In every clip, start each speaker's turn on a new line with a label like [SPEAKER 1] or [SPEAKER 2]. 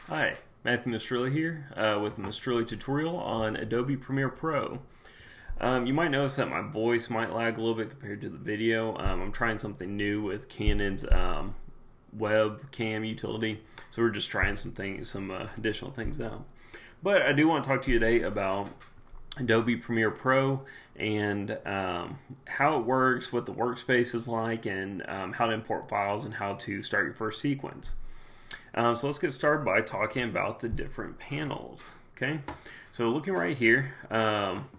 [SPEAKER 1] Hi, Matthew Mastrulli here with the Mastrulli tutorial on Adobe Premiere Pro. You might notice that my voice might lag a little bit compared to the video. I'm trying something new with Canon's webcam utility, so we're just trying some additional things out. But I do want to talk to you today about Adobe Premiere Pro and how it works, what the workspace is like, and how to import files and how to start your first sequence. So let's get started by talking about the different panels. Okay, so looking right here,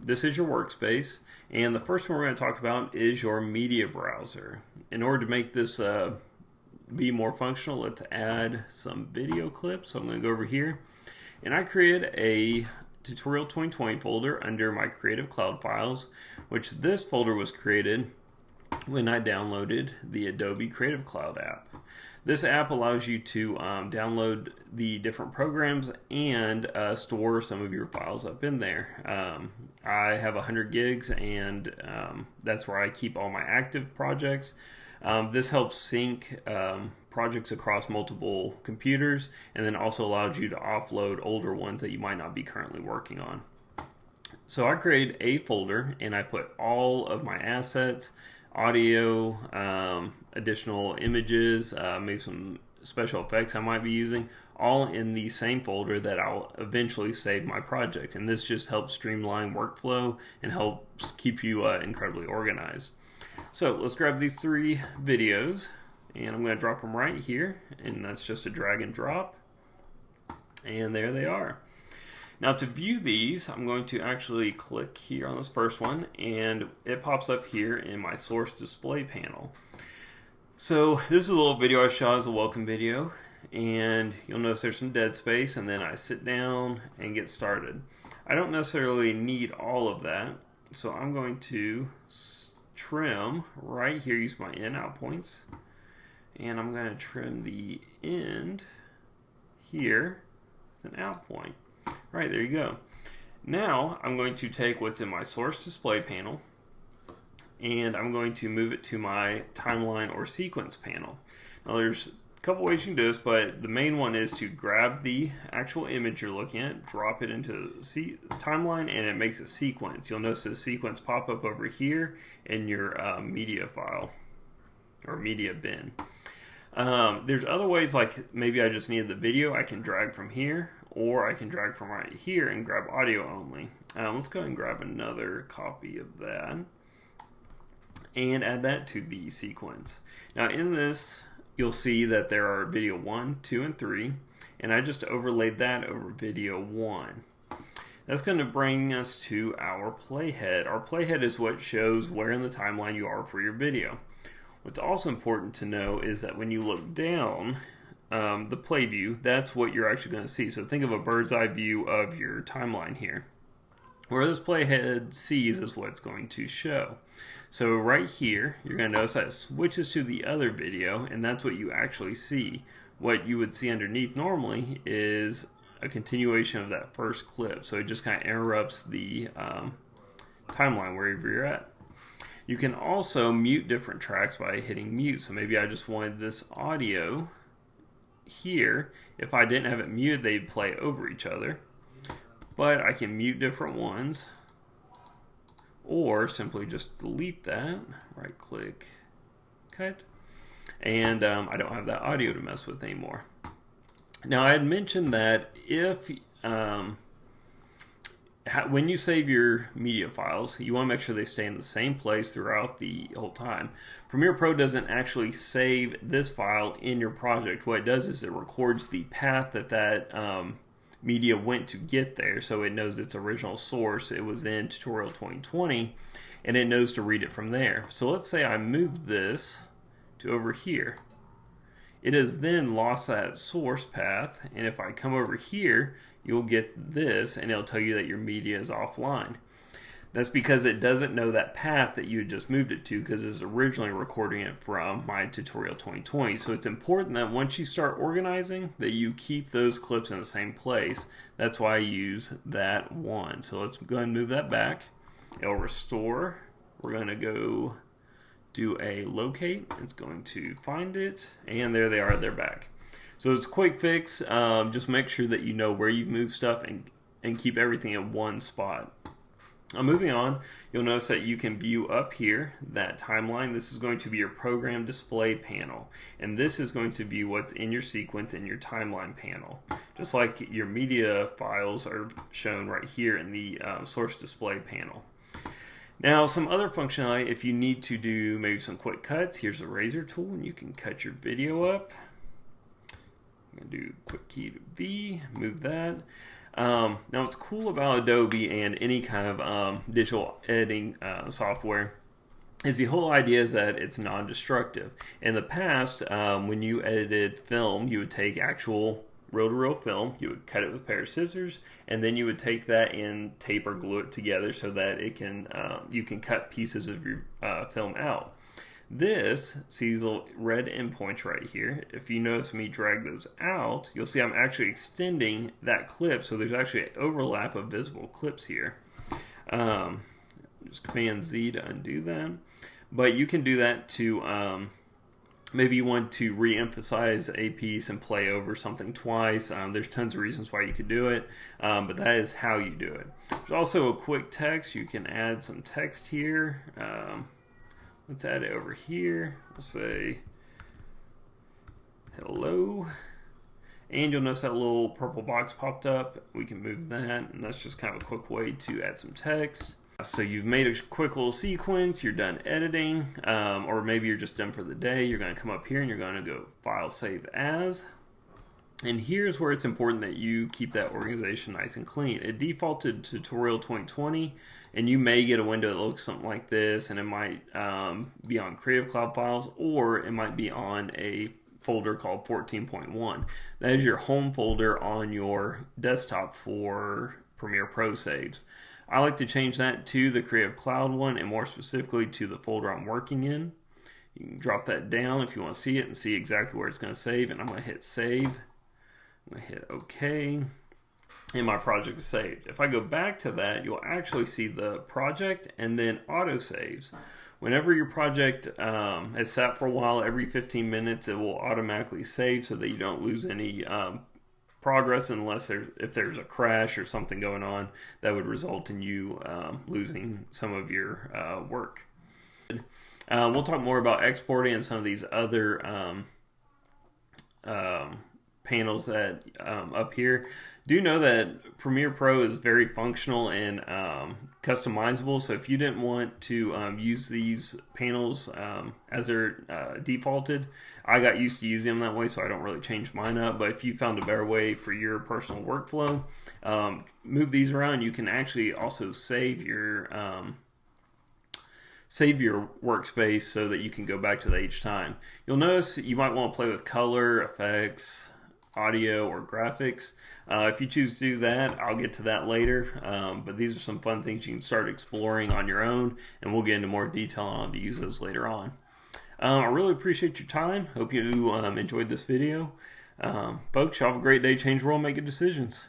[SPEAKER 1] this is your workspace, and the first one we're going to talk about is your media browser. In order to make this be more functional, let's add some video clips. So I'm going to go over here, and I created a Tutorial 2020 folder under my Creative Cloud files, which this folder was created when I downloaded the Adobe Creative Cloud app. This app allows you to download the different programs and store some of your files up in there. I have 100 gigs, and that's where I keep all my active projects. This helps sync projects across multiple computers, and then also allows you to offload older ones that you might not be currently working on. So I create a folder, and I put all of my assets, audio, additional images, maybe some special effects I might be using, all in the same folder that I'll eventually save my project. And this just helps streamline workflow and helps keep you incredibly organized. So let's grab these three videos, and I'm going to drop them right here, and that's just a drag and drop, and there they are. Now to view these, I'm going to actually click here on this first one, and it pops up here in my source display panel. So this is a little video I shot as a welcome video, and you'll notice there's some dead space, and then I sit down and get started. I don't necessarily need all of that, so I'm going to trim right here, use my in out points, and I'm going to trim the end here with an out point. Right, there you go. Now I'm going to take what's in my source display panel, and I'm going to move it to my timeline or sequence panel. Now there's a couple ways you can do this, but the main one is to grab the actual image you're looking at, drop it into the timeline, and it makes a sequence. You'll notice the sequence pop up over here in your media file or media bin. There's other ways, like maybe I just needed the video, I can drag from here, or I can drag from right here and grab audio only. Let's go ahead and grab another copy of that and add that to the sequence. Now in this, you'll see that there are video 1, 2, and 3, and I just overlaid that over video 1. That's going to bring us to our playhead. Our playhead is what shows where in the timeline you are for your video. What's also important to know is that when you look down, the play view, that's what you're actually going to see. So think of a bird's eye view of your timeline here. Where this playhead sees is what it's going to show. So right here, you're going to notice that it switches to the other video, and that's what you actually see. What you would see underneath normally is a continuation of that first clip. So it just kind of interrupts the timeline wherever you're at. You can also mute different tracks by hitting mute. So maybe I just wanted this audio here. If I didn't have it muted, they'd play over each other. But I can mute different ones, or simply just delete that. Right click, cut, and I don't have that audio to mess with anymore. Now I had mentioned that if when you save your media files, you want to make sure they stay in the same place throughout the whole time. Premiere Pro doesn't actually save this file in your project. What it does is it records the path that media went to get there, so it knows its original source. It was in Tutorial 2020, and it knows to read it from there. So let's say I moved this to over here. It has then lost that source path, and if I come over here, you'll get this, and it'll tell you that your media is offline. That's because it doesn't know that path that you had just moved it to, because it was originally recording it from my Tutorial 2020. So it's important that once you start organizing, that you keep those clips in the same place. That's why I use that one. So let's go ahead and move that back. It'll restore. We're going to go do a locate. It's going to find it, and there they are, they're back. So it's a quick fix. Just make sure that you know where you've moved stuff and keep everything in one spot. Moving on, you'll notice that you can view up here that timeline. This is going to be your program display panel, and this is going to be what's in your sequence in your timeline panel, just like your media files are shown right here in the source display panel. Now, some other functionality, if you need to do maybe some quick cuts, here's a razor tool and you can cut your video up. I'm going to do quick key to V, move that. Now, what's cool about Adobe and any kind of digital editing software is the whole idea is that it's non-destructive. In the past, when you edited film, you would take actual reel-to-reel film, you would cut it with a pair of scissors, and then you would take that and tape or glue it together so that it can you can cut pieces of your film out. This sees little red endpoints right here. If you notice me drag those out, you'll see I'm actually extending that clip, so there's actually an overlap of visible clips here. Just Command Z to undo them. But you can do that to, maybe you want to re-emphasize a piece and play over something twice. There's tons of reasons why you could do it, but that is how you do it. There's also a quick text. You can add some text here. Let's add it over here. We'll say hello. And you'll notice that little purple box popped up. We can move that, and that's just kind of a quick way to add some text. So you've made a quick little sequence, you're done editing, or maybe you're just done for the day. You're going to come up here and you're going to go File, Save As. And here's where it's important that you keep that organization nice and clean. It defaulted to Tutorial 2020, and you may get a window that looks something like this, and it might be on Creative Cloud files, or it might be on a folder called 14.1. That is your home folder on your desktop for Premiere Pro saves. I like to change that to the Creative Cloud one, and more specifically to the folder I'm working in. You can drop that down if you want to see it and see exactly where it's going to save, and I'm going to hit save. I'm going to hit OK, and my project is saved. If I go back to that, you'll actually see the project and then autosaves. Whenever your project has sat for a while, every 15 minutes it will automatically save so that you don't lose any progress unless if there's a crash or something going on that would result in you losing some of your work. We'll talk more about exporting and some of these other panels that up here. Do know that Premiere Pro is very functional and customizable, so if you didn't want to use these panels as they're defaulted, I got used to using them that way, so I don't really change mine up. But if you found a better way for your personal workflow, move these around. You can actually also save your workspace so that you can go back to that each time. You'll notice you might want to play with color, effects, audio, or graphics. If you choose to do that, I'll get to that later, but these are some fun things you can start exploring on your own, and we'll get into more detail on how to use those later on. I really appreciate your time. Hope you enjoyed this video. Folks, y'all have a great day. Change the world, make good decisions.